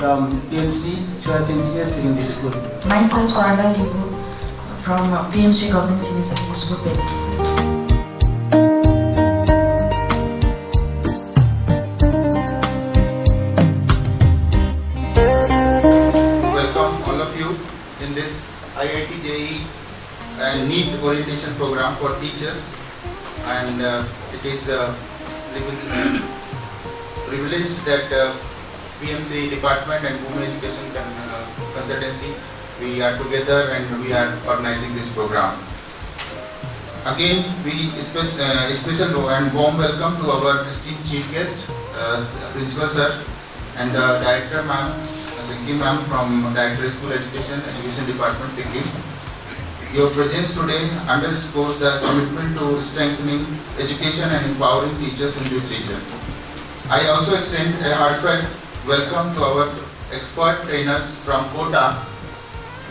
from PMC Church NCS Secondary School. Myself, Sarada Libu from PMC Government Senior Secondary School, Delhi. Welcome all of you in this IIT JEE and NEET orientation program for teachers, and it is a privilege that PMC department and Women Education Consultancy, we are together and we are organizing this program. Again, we special and warm welcome to our esteemed chief guest, Principal Sir, and Director Ma'am, Sikkim Ma'am from Director School Education Department, Sikkim. Your presence today underscores the commitment to strengthening education and empowering teachers in this region. I also extend a heartfelt welcome to our expert trainers from Kota,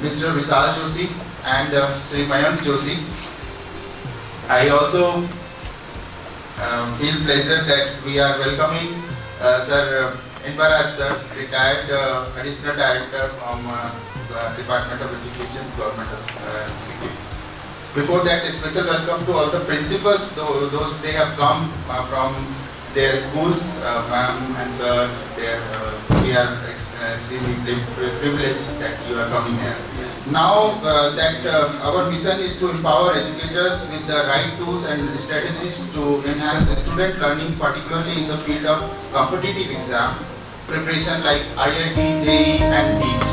Mr. Vishal Joshi and Sri Mayank Joshi. I also feel pleasure that we are welcoming Sir Inbaraj Sir, retired Additional Director from Department of Education, Government of Sikkim. Before that, a special welcome to all the principals, those they have come from their schools, ma'am and sir. We are extremely privileged that you are coming here. Now that our mission is to empower educators with the right tools and strategies to enhance student learning, particularly in the field of competitive exam preparation like IIT, JEE and NEET.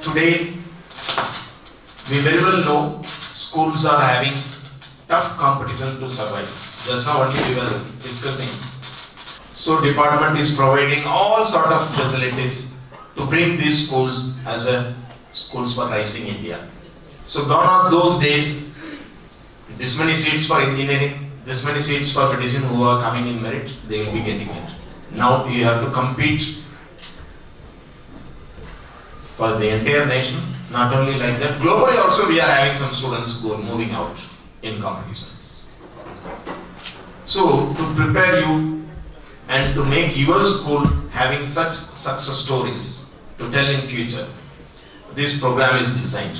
Today, we very well know schools are having tough competition to survive. Just now only we were discussing. So department is providing all sort of facilities to bring these schools as a schools for rising India. So gone are those days, this many seats for engineering, this many seats for medicine who are coming in merit, they will be getting it. Now you have to compete for the entire nation, not only like that, globally also we are having some students who are moving out in competition. So to prepare you and to make your school having such success stories to tell in future, this program is designed.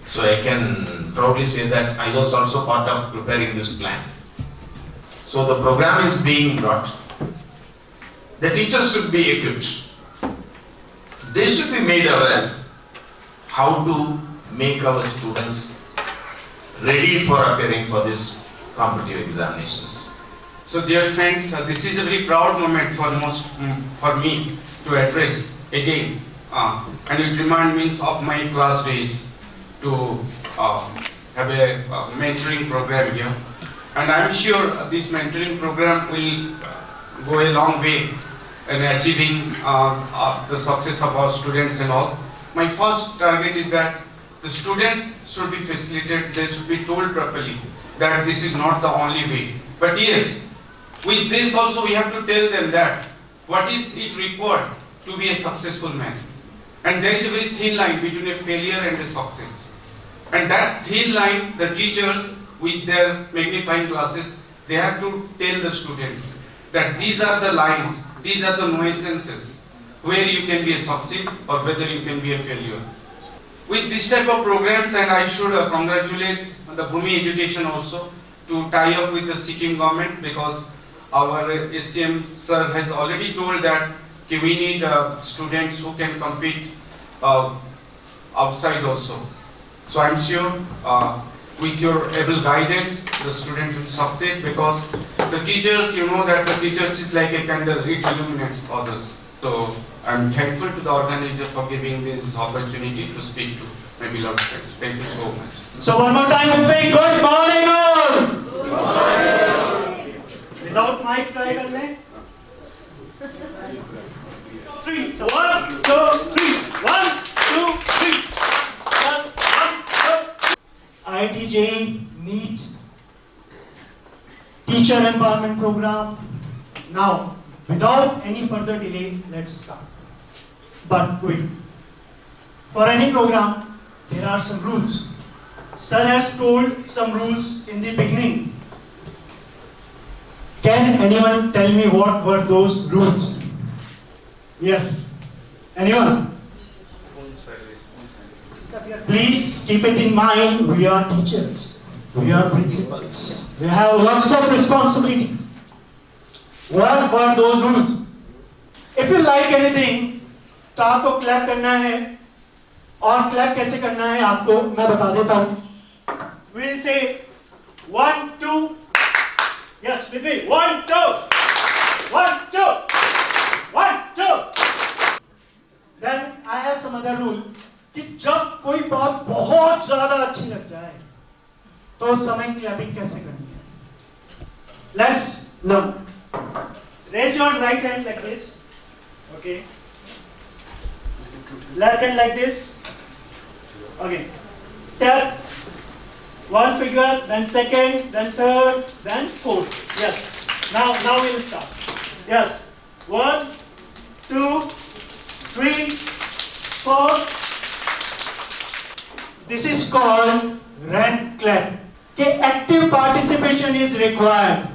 So I can proudly say that I was also part of preparing this plan. So the program is being brought. The teachers should be equipped. They should be made aware how to make our students ready for appearing for these competitive examinations. So dear friends, this is a very proud moment for me to address again, and it remind me of my class days to have a mentoring program here, and I am sure this mentoring program will go a long way in achieving the success of our students and all. My first target is that the student should be facilitated, they should be told properly that this is not the only way. But yes, with this also we have to tell them that what is it required to be a successful man. And there is a very thin line between a failure and a success. And that thin line, the teachers with their magnifying glasses, they have to tell the students that these are the lines, these are the nuisances where you can be a succeed or whether you can be a failure. With this type of programs, and I should congratulate the Bhumi Education also to tie up with the Sikkim government, because our SCM sir has already told that we need students who can compete outside also. So I am sure with your able guidance, the students will succeed, because the teachers, you know that the teachers is like a candle, it illuminates others. So I am thankful to the organizer for giving this opportunity to speak to my beloved friends. Thank you so much. So one more time, we say good morning all. Good morning. Without mic, try कर लें. 3, 3. So 1, 2, 3. 1, 2, 3. 1, 2. IIT JEE NEET Teacher Empowerment Program. Now, without any further delay, let's start. But wait. For any program, there are some rules. Sir has told some rules in the beginning. Can anyone tell me what were those rules? Yes. Anyone? Please keep it in mind, we are teachers. We are principals. We have lots of responsibilities. What were those rules? If you like anything, तो आपको clap करना है और clap कैसे करना है आपको मैं बता देता हूँ. We'll say 1, 2. Yes, with me. 1, 2. 1, 2. 1, 2. Then I have some other rule कि जब कोई बात बहुत ज्यादा अच्छी लग जाए तो उस समय क्लैपिंग कैसे करनी है. Let's learn. Raise your right hand like this. Okay. Left hand like this. Okay. Tap. One figure, then second, then third, then fourth. Yes. Now we'll start. Yes. 1, 2, 3, 4. This is called rank clap. Okay, active participation is required.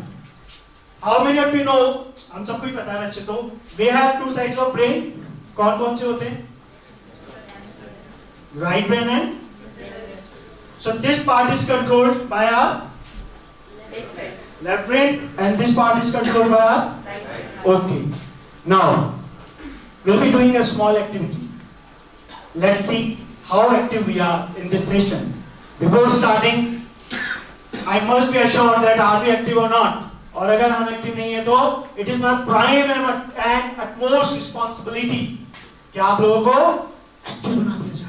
How many of you know? हम सबको ही पता है वैसे तो. We have two sides of brain. कौन से होते हैं? Right brain and so this part is controlled by our left brain and this part is controlled by our right brain. Okay. Now we'll be doing a small activity. Let's see how active we are in this session. Before starting, I must be assured that are we active or not. और अगर हम active नहीं है तो it is my prime and utmost responsibility कि आप लोगों को एक्टिव बना दिया जाए.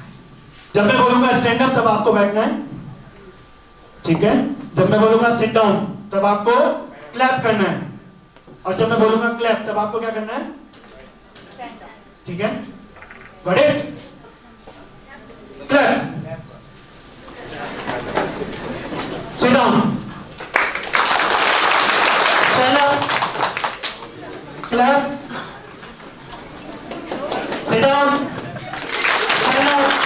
जब मैं बोलूंगा स्टैंड अप तब आपको बैठना है, ठीक है. जब मैं बोलूंगा सिट डाउन तब आपको क्लैप करना है और जब मैं बोलूंगा क्लैप तब आपको क्या करना है? Stand up. ठीक है. Got it? Clap. Sit down. Stand up. Clap. Sit down. Stand up.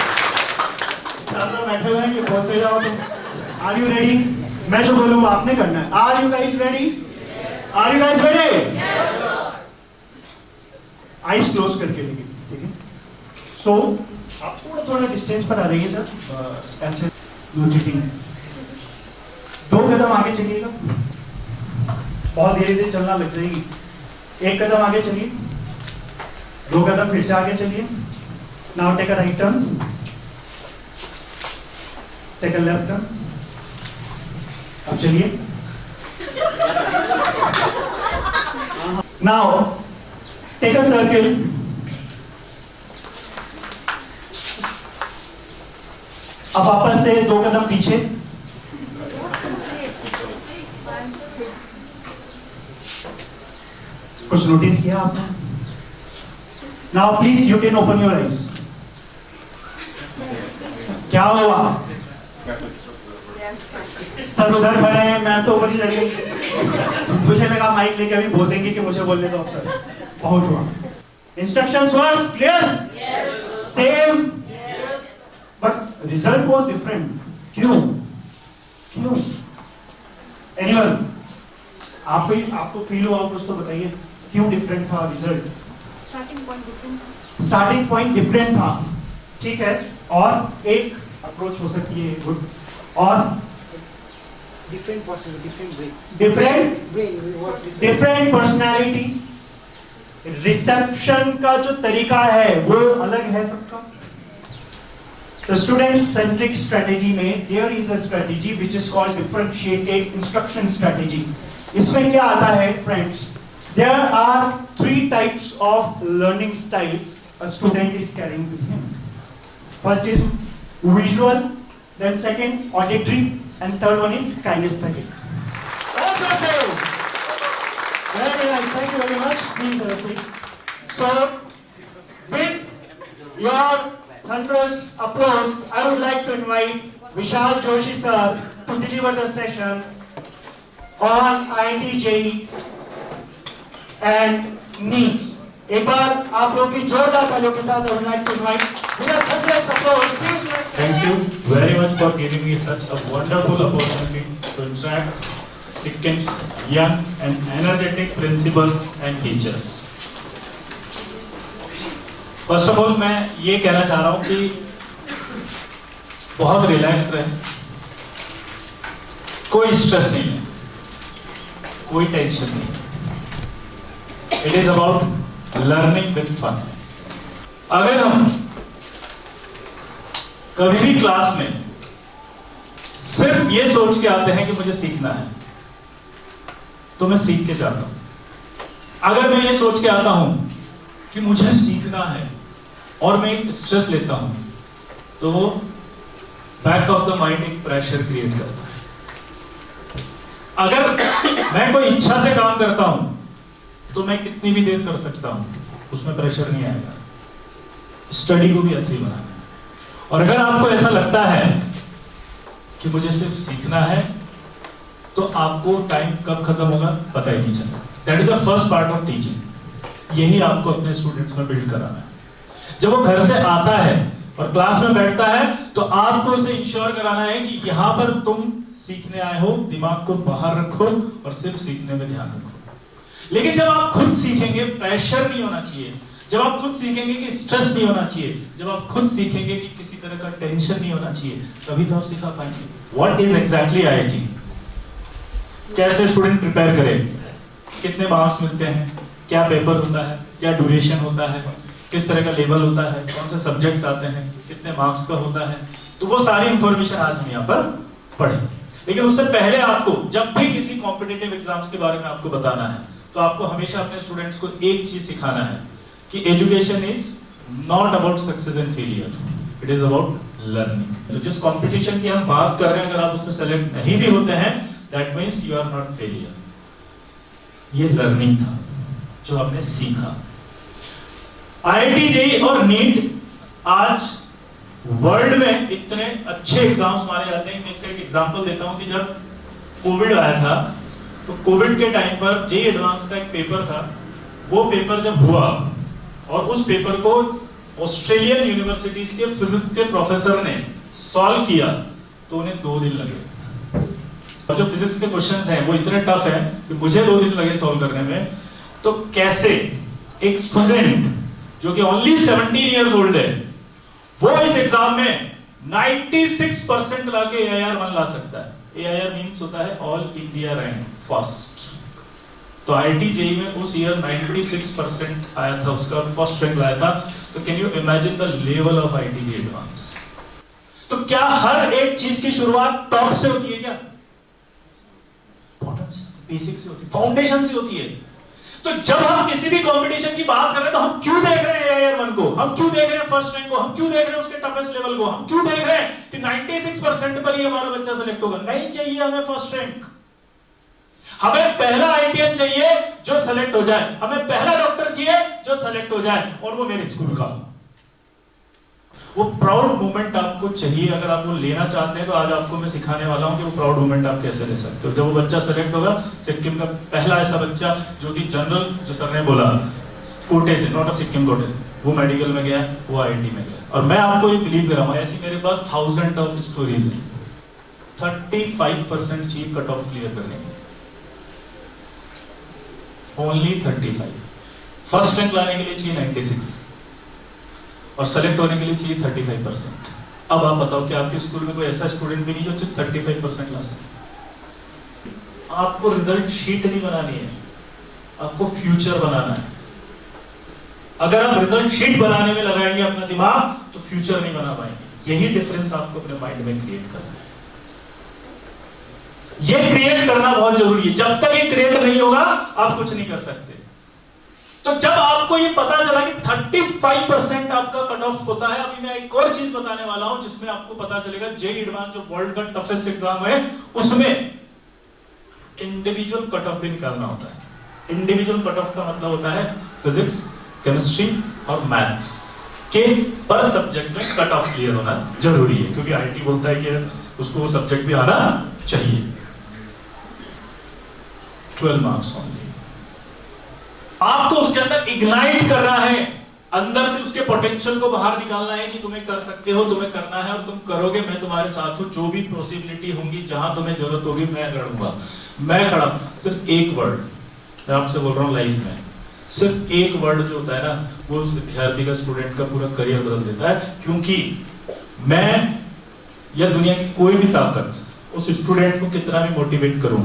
बैठे हुए हैं कि बोलते जाओ तुम. Are you ready? मैं जो बोलूंगा आपने करना है. Are you guys ready? Are you guys ready? Eyes close करके लेंगे, ठीक है. सो आप थोड़ा डिस्टेंस पर आ जाइए सर. बस ऐसे नो चीटिंग. 2 कदम आगे चलिएगा. बहुत धीरे धीरे चलना लग जाएगी. 1 कदम आगे चलिए. 2 कदम फिर से आगे चलिए. Now take a right turn. Take a left turn. अब चलिए. Now take a circle. अब वापस से 2 कदम पीछे. कुछ नोटिस किया आपने? Now please you can open your eyes. क्या हुआ? सर उधर खड़े हैं, मैं तो ऊपर ही लड़ गई. मुझे लगा माइक लेके अभी बोल देंगे कि मुझे बोलने दो. सर बहुत हुआ. Instructions were clear? Same. But result was different. क्यों? एनीवन? आपको फील हुआ कुछ तो बताइए. क्यों डिफरेंट था रिजल्ट? स्टार्टिंग पॉइंट डिफरेंट था. ठीक है. और एक अप्रोच हो सकती है गुड. और different personality, different personality. Reception का जो तरीका है वो अलग है सबका. The student centric strategy में there is a strategy which is called differentiated instruction strategy. इसमें क्या आता है friends? There are 3 types of learning styles a student is carrying with him. First is visual, then second auditory, and third one is kinesthetic. Very nice, thank you very much. Please have a seat. So your thunderous applause, I would like to invite Vishal Joshi sir to deliver the session on IIT JEE and NEET. एक बार आप लोग की जोरदार तालियों के साथ I would like to invite with a thunderous applause. Please let's Thank you very much for giving me such a wonderful opportunity to interact Sikkim's young and energetic principals and teachers. First of all, मैं ये कहना चाह रहा हूँ कि बहुत relax रहे, कोई स्ट्रेस नहीं है, कोई टेंशन नहीं है. It is about learning with fun. अगर हम कभी भी क्लास में सिर्फ ये सोच के आते हैं कि मुझे सीखना है, तो मैं सीख के जाता हूं. अगर मैं ये सोच के आता हूं कि मुझे सीखना है और मैं एक स्ट्रेस लेता हूं, तो वो बैक ऑफ द माइंड एक प्रेशर क्रिएट करता है. अगर मैं कोई इच्छा से काम करता हूं, तो मैं कितनी भी देर कर सकता हूं, उसमें प्रेशर नहीं आएगा. स्टडी को भी असली बनाना है. और अगर आपको ऐसा लगता है कि मुझे सिर्फ सीखना है, तो आपको टाइम कब खत्म होगा पता ही नहीं चलता. That is the first part of teaching. यही आपको अपने स्टूडेंट्स में बिल्ड कराना है. जब वो घर से आता है और क्लास में बैठता है, तो आपको उसे इंश्योर कराना है कि यहां पर तुम सीखने आए हो, दिमाग को बाहर रखो और सिर्फ सीखने में ध्यान रखो. लेकिन जब आप खुद सीखेंगे, प्रेशर नहीं होना चाहिए. जब आप खुद सीखेंगे कि स्ट्रेस नहीं होना चाहिए, जब आप खुद सीखेंगे कि किसी तरह का टेंशन नहीं होना चाहिए, तभी तो आप सिखा पाएंगे. What is exactly IIT? कैसे स्टूडेंट प्रिपेयर करें, कितने मार्क्स मिलते हैं, क्या पेपर होता है, क्या ड्यूरेशन होता है, किस तरह का लेवल होता है, कौन से सब्जेक्ट्स आते हैं, कितने मार्क्स का होता है, तो वो सारी इंफॉर्मेशन आज हम यहाँ पर पढ़ें. लेकिन उससे पहले आपको जब भी किसी कॉम्पिटिटिव एग्जाम्स के बारे में आपको बताना है, तो आपको हमेशा अपने स्टूडेंट्स को एक चीज सिखाना है कि education is not about success and failure, it is about learning. तो जिस कंपटीशन की हम बात कर रहे हैं, अगर आप उसमें सेलेक्ट नहीं भी होते हैं, that means you are not failure. ये लर्निंग था जो आपने सीखा. आईआईटी जेईई और नीट आज वर्ल्ड में इतने अच्छे एग्जाम्स माने जाते हैं. मैं इसका एक एग्जांपल देता हूं कि जब कोविड आया था, तो कोविड के टाइम पर जेईई एडवांस का एक पेपर था. वो पेपर जब हुआ और उस पेपर को ऑस्ट्रेलियन यूनिवर्सिटीज के फिजिक्स के प्रोफेसर ने सॉल्व किया, तो उन्हें 2 दिन लगे. और जो फिजिक्स के क्वेश्चंस हैं वो इतने टफ हैं कि मुझे 2 दिन लगे सॉल्व करने में. तो कैसे एक स्टूडेंट जो कि ओनली 17 इयर्स ओल्ड है, वो इस एग्जाम में 96% लाके AIR 1 ला सकता है. AIR मींस होता है ऑल इंडिया रैंक फर्स्ट. तो आईआईटी जेईई में उस ईयर 96% आया था, उसका फर्स्ट रैंक लाया था. तो can you imagine the level of IIT JEE advance. तो क्या हर एक चीज की शुरुआत टॉप से होती है? क्या बॉटम से, बेसिक से होती है, फाउंडेशन से होती है. तो जब हम किसी भी कंपटीशन की बात कर रहे हैं, तो हम क्यों देख रहे हैं AIR 1 को, हम क्यों देख रहे हैं फर्स्ट रैंक को, हम क्यों देख रहे हैं उसके टफेस्ट लेवल को, हम क्यों देख रहे हैं कि 96% पर ही हमारा बच्चा सेलेक्ट होगा? नहीं चाहिए हमें फर्स्ट रैंक. हमें पहला आईटीएन चाहिए जो सेलेक्ट हो जाए, हमें पहला डॉक्टर चाहिए जो सेलेक्ट हो जाए, और वो मेरे स्कूल का. वो प्राउड मोमेंट आपको चाहिए. अगर आप वो लेना चाहते हैं, तो आज आपको मैं सिखाने वाला हूं कि वो प्राउड मोमेंट आप कैसे ले सकते हो. जब वो बच्चा सेलेक्ट होगा, सिक्किम का पहला ऐसा बच्चा जो कि जनरल, जो सर ने बोला कोटे से, नॉट अ सिक्किम कोटे से, वो मेडिकल में गया, वो आईआईटी में गया. और मैं आपको ये बिलीव कराऊंगा, ऐसी मेरे पास 1000 ऑफ स्टोरीज हैं. 35% चाहिए कट ऑफ क्लियर करने के, ओनली 35. फर्स्ट रैंक लाने के लिए चाहिए 96 और सेलेक्ट होने के लिए चाहिए 35%. अब आप बताओ कि आपके स्कूल में कोई ऐसा स्टूडेंट भी नहीं जो सिर्फ 35% ला सके. आपको रिजल्ट शीट नहीं बनानी है, आपको फ्यूचर बनाना है. अगर आप रिजल्ट शीट बनाने में लगाएंगे अपना दिमाग, तो फ्यूचर नहीं बना पाएंगे. यही डिफरेंस आपको अपने माइंड में क्रिएट करना है. ये क्रिएट करना बहुत जरूरी है. जब तक ये क्रिएट नहीं होगा, आप कुछ नहीं कर सकते. तो जब आपको ये पता चला कि 35% आपका कट ऑफ होता है, अभी मैं एक और चीज बताने वाला हूं जिसमें आपको पता चलेगा जेईई एडवांस जो वर्ल्ड का टफेस्ट एग्जाम है, उसमें इंडिविजुअल कट ऑफ भी निकालना होता है. इंडिविजुअल कट ऑफ का मतलब होता है फिजिक्स, केमिस्ट्री और मैथ्स. कि पर सब्जेक्ट में कट ऑफ क्लियर होना जरूरी है, क्योंकि आईटी बोलता है कि उसको वो सब्जेक्ट भी आना चाहिए। 12 मार्क्स ओनली। आपको उसके अंदर इग्नाइट करना है, अंदर से उसके पोटेंशियल को बाहर निकालना है कि तुम्हें कर सकते हो, तुम्हें करना है और तुम करोगे, मैं तुम्हारे साथ हूं, जो भी पॉसिबिलिटी होंगी, जहां तुम्हें जरूरत होगी मैं लड़ूंगा, मैं खड़ा। सिर्फ एक वर्ड मैं आपसे बोल रहा हूं, लाइफ में सिर्फ एक वर्ड जो होता है ना, वो उस विद्यार्थी का, स्टूडेंट का पूरा करियर बदल देता है। क्योंकि मैं या दुनिया की कोई भी ताकत उस स्टूडेंट को कितना भी मोटिवेट करूं,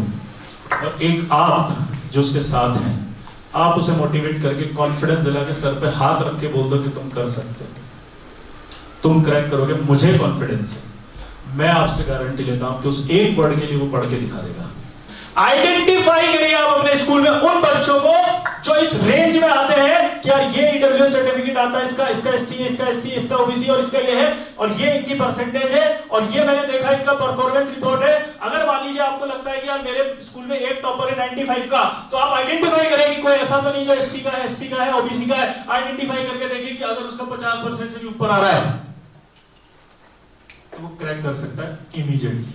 और एक आप जो उसके साथ हैं, आप उसे मोटिवेट करके कॉन्फिडेंस दिला के सर पे हाथ रख के बोल दो कि तुम कर सकते हो, तुम क्रैक करोगे, मुझे कॉन्फिडेंस है। मैं आपसे गारंटी लेता हूं कि उस एक वर्ड के लिए वो पढ़ के दिखा देगा। आइडेंटिफाई करिए आप अपने स्कूल में उन बच्चों को जो इस रेंज में आते हैं कि यार ये ईडब्ल्यूएस सर्टिफिकेट आता है, इसका एसटी, इसका एससी, इसका ओबीसी और इसका ये है, और ये इनकी परसेंटेज है, और ये मैंने देखा इनका परफॉर्मेंस रिपोर्ट है। अगर मान लीजिए आपको लगता है कि यार मेरे स्कूल में एक टॉपर है 95 का, तो आप आइडेंटिफाई करें कि कोई ऐसा तो नहीं जो एसटी का है, एससी का है, ओबीसी का है। आइडेंटिफाई करके देखिए कि अगर उसका 50% से भी ऊपर आ रहा है तो वो क्रैक कर सकता है इमीडिएटली।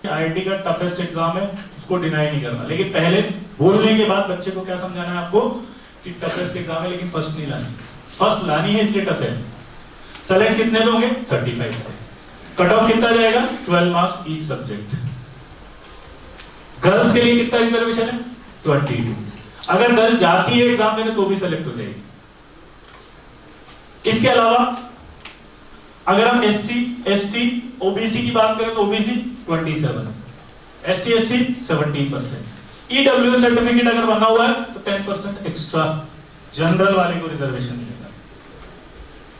आईआईटी का टफेस्ट एग्जाम है, उसको डिनाई नहीं करना, लेकिन पहले बोलने के बाद बच्चे को क्या समझाना है आपको कि टफेस्ट एग्जाम है लेकिन फर्स्ट नहीं लानी, फर्स्ट लानी है इसलिए टफ है। सेलेक्ट कितने पे होंगे? 35 पे। कट ऑफ कितना जाएगा? 12 मार्क्स ईच सब्जेक्ट। गर्ल्स के लिए कितना रिजर्वेशन है? 22। अगर गर्ल्स जाती है एग्जाम देने तो भी सेलेक्ट हो जाएगी। इसके अलावा अगर हम एससी, एसटी, ओबीसी की बात करें तो OBC 27, ST, SC 17%। EWS certificate अगर बना हुआ है तो 10% एक्स्ट्रा जनरल वाले को रिजर्वेशन मिलेगा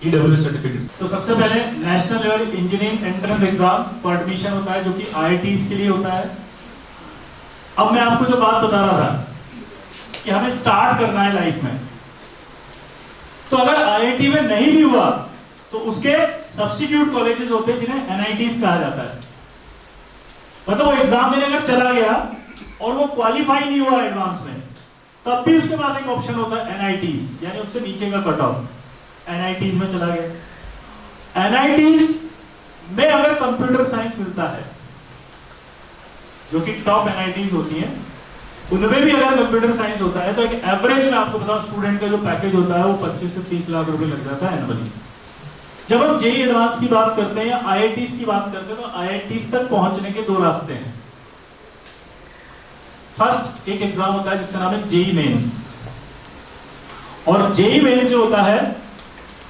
ईडब्ल्यूएस सर्टिफिकेट। तो सबसे पहले national level engineering entrance exam for admission होता है, जो कि आईआईटीज के लिए होता है। अब मैं आपको जो बात बता रहा था कि हमें स्टार्ट करना है लाइफ में, तो अगर आईआईटी में नहीं भी हुआ तो उसके सब्स्टिट्यूट कॉलेजेस होते हैं जिन्हें एनआईटीज कहा जाता है। मतलब वो एग्जाम देने अगर चला गया और वो क्वालिफाई नहीं हुआ एडवांस में, तब भी उसके पास एक ऑप्शन होता है एनआईटीज, यानी उससे नीचे का कट ऑफ। एनआईटीज में चला गया, एनआईटीज में अगर कंप्यूटर साइंस मिलता है, जो कि टॉप एनआईटीज होती हैं, उनमें भी अगर कंप्यूटर साइंस होता है, तो एक एवरेज में आपको बताऊं स्टूडेंट का जो पैकेज होता है वो 25 से 30 लाख रुपए लग जाता है एनुअली। जब हम जेई एडवांस की बात करते हैं या आईआईटीज की बात करते हैं, तो आईआईटीज तक पहुंचने के दो रास्ते हैं। फर्स्ट एक एग्जाम होता है जिसका नाम है जेई मेंस, और जेई मेंस जो होता है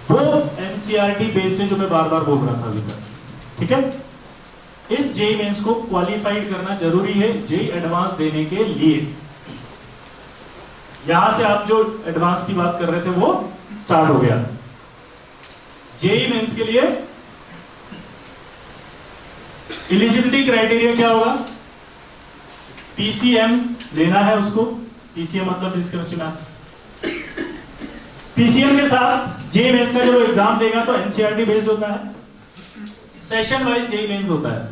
वो एनसीईआरटी बेस्ड है, जो मैं बार बार बोल रहा था अभी तक, ठीक है। इस जेई मेंस को क्वालिफाइड करना जरूरी है जेई एडवांस देने के लिए। यहां से आप जो एडवांस की बात कर रहे थे वो स्टार्ट हो गया। जेई मेंस के लिए एलिजिबिलिटी क्राइटेरिया क्या होगा? पीसीएम लेना है उसको, पीसीएम मतलब फिजिक्स केमिस्ट्री मैथ्स। पीसीएम के साथ जेई मेंस का जो एग्जाम देगा तो एनसीईआरटी बेस्ड होता है, सेशन वाइज जेई मेंस होता है।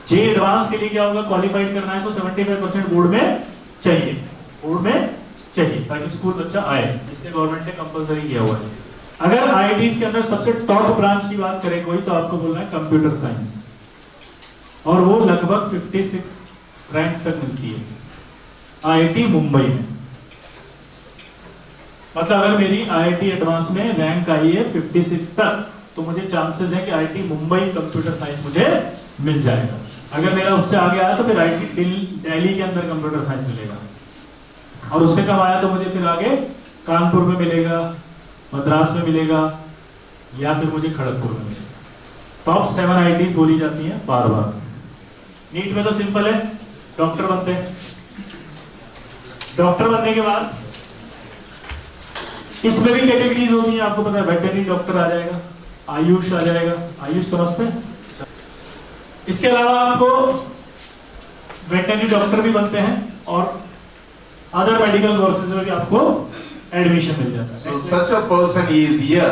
जेई एडवांस के लिए क्या होगा? क्वालिफाइड करना है तो 75% बोर्ड में चाहिए, बोर्ड में चाहिए ताकि स्कूल बच्चा आए, इसलिए गवर्नमेंट ने कंपलसरी किया हुआ है। अगर आईआईटीज के अंदर सबसे टॉप ब्रांच की बात करें कोई, तो आपको बोलना है कंप्यूटर साइंस, और वो लगभग 56 रैंक तक मिलती है आईआईटी मुंबई में। मतलब अगर मेरी आईआईटी एडवांस में रैंक आई है 56 तक, तो मुझे चांसेस है कि आईआईटी मुंबई कंप्यूटर साइंस मुझे मिल जाएगा। अगर मेरा उससे आगे आया तो फिर आईआईटी दिल्ली के अंदर कंप्यूटर साइंस मिलेगा, और उससे कम आया तो मुझे फिर आगे कानपुर में मिलेगा, मद्रास में मिलेगा, या फिर मुझे खड़गपुर में मिलेगा। टॉप 7 आईआईटीज बोली जाती हैं बार बार। नीट में तो सिंपल है, डॉक्टर बनते हैं। डॉक्टर बनने के बाद इसमें भी कैटेगरीज होती हैं, आपको पता है। वेटरनरी डॉक्टर आ जाएगा, आयुष आ जाएगा, आयुष समझते हैं। इसके अलावा आपको वेटरनरी डॉक्टर भी बनते हैं, और अदर मेडिकल कोर्सेज में भी आपको एडमिशन मिल जाता है। So such a person is here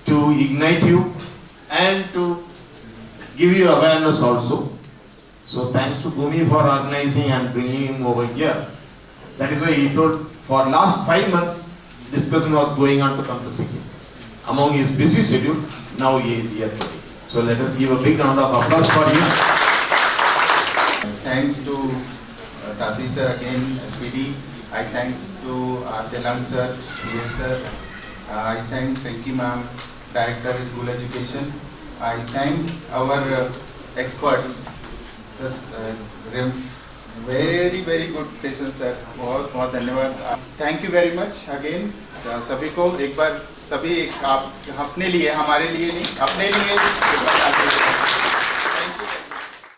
to ignite you and to give you awareness also. So thanks to Bhumi for organizing and bringing him over here. That is why he told for last 5 months discussion was going on to come to Sikkim. among his busy schedule, now he is here today. So let us give a big round of applause for him. Thanks to Tasi sir again, SPD. I thanks to Telang sir, CS sir. I thank Senki ma'am, Director of School Education. I thank our experts. Just, very good session sir. बहुत बहुत धन्यवाद. Thank you very much again. सभी को एक बार सभी आप अपने लिए, हमारे लिए नहीं, अपने लिए